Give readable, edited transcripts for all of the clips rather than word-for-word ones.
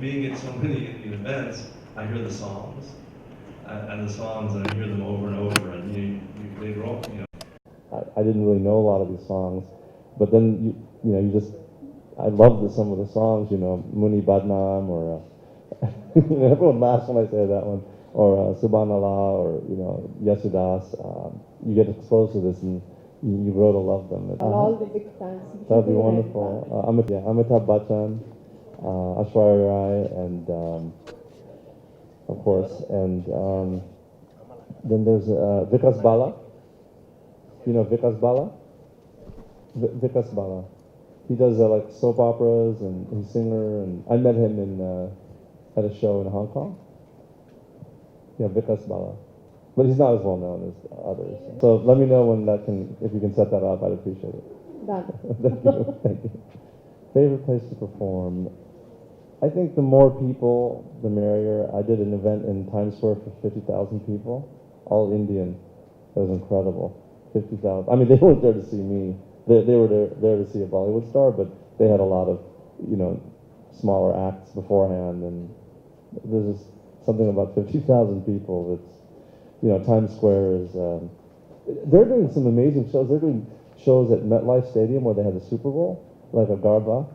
being at so many Indian events, I hear the songs, and I hear them over and over, and they grow, I didn't really know a lot of these songs, but then I loved some of the songs, Muni Badnam or everyone laughs when I say that one, or Subhanallah or Yasudas. You get exposed to this and you grow to love them. And all the big fans. That'd be wonderful. Amitabh Bachchan, Aishwarya Rai, and of course, and then there's Vikas Bala. You know Vikas Bala? Vikas Bala. He does like soap operas and he's a singer. And I met him at a show in Hong Kong. Yeah, Vikas Bala. But he's not as well known as others. So let me know if you can set that up. I'd appreciate it. Done. Thank you. Thank you. Favorite place to perform? I think the more people, the merrier. I did an event in Times Square for 50,000 people, all Indian. It was incredible. 50,000. I mean, they weren't there to see me. They were there to see a Bollywood star, but they had a lot of, smaller acts beforehand. And there's just something about 50,000 people that's, Times Square is, they're doing some amazing shows. They're doing shows at MetLife Stadium where they had the Super Bowl, like a Garba.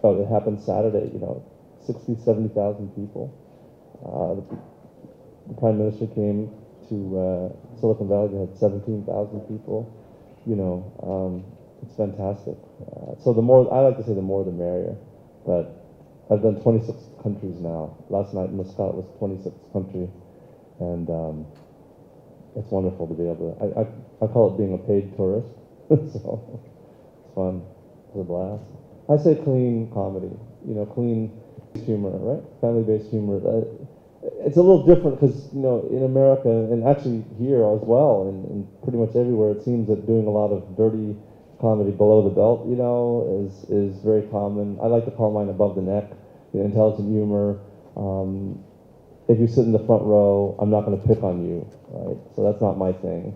It happened Saturday, 60, 70,000 people. The Prime Minister came to Silicon Valley, they had 17,000 people. It's fantastic. So I like to say the more the merrier. But I've done 26 countries now. Last night in Muscat was 26th country. And it's wonderful to be able to, I call it being a paid tourist. So it's fun. It's a blast. I say clean comedy, clean humor, right? Family-based humor. It's a little different because, in America, and actually here as well, and pretty much everywhere, it seems that doing a lot of dirty comedy below the belt, is very common. I like to call mine above the neck, intelligent humor. If you sit in the front row, I'm not going to pick on you, right? So that's not my thing.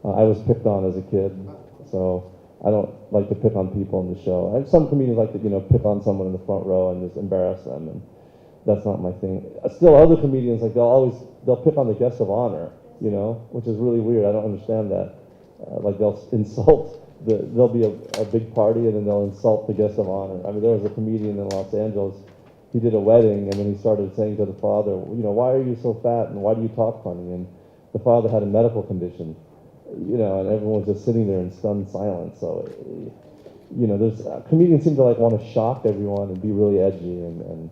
I was picked on as a kid, so I don't like to pick on people in the show. And some comedians like to, pick on someone in the front row and just embarrass them, and that's not my thing. Still, other comedians, like they'll pick on the guest of honor, which is really weird. I don't understand that. Like they'll insult, there'll be a big party and then they'll insult the guest of honor. I mean, there was a comedian in Los Angeles. He did a wedding and then he started saying to the father, why are you so fat and why do you talk funny? And the father had a medical condition, and everyone was just sitting there in stunned silence. So, there's comedians seem to want to shock everyone and be really edgy, and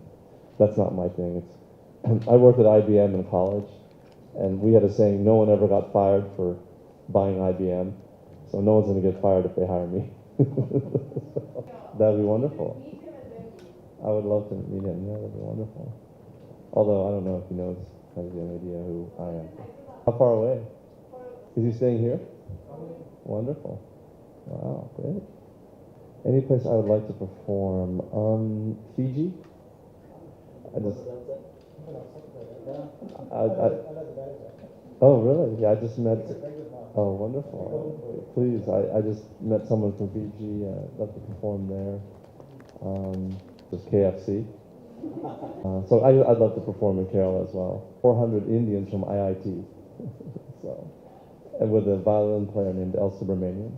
that's not my thing. I worked at IBM in college, and we had a saying, no one ever got fired for buying IBM, so no one's going to get fired if they hire me. That'd be wonderful. I would love to meet him. Yeah, that'd be wonderful. Although I don't know if he knows, has any idea who I am. How far away? Is he staying here? Wonderful. Wow, great. Any place I would like to perform? Fiji? Oh, really? Yeah, I just met. Oh, wonderful. Please, I just met someone from Fiji. I'd love to perform there. Just KFC. So I'd love to perform in Kerala as well. 400 Indians from IIT. So, and with a violin player named El Subramanian.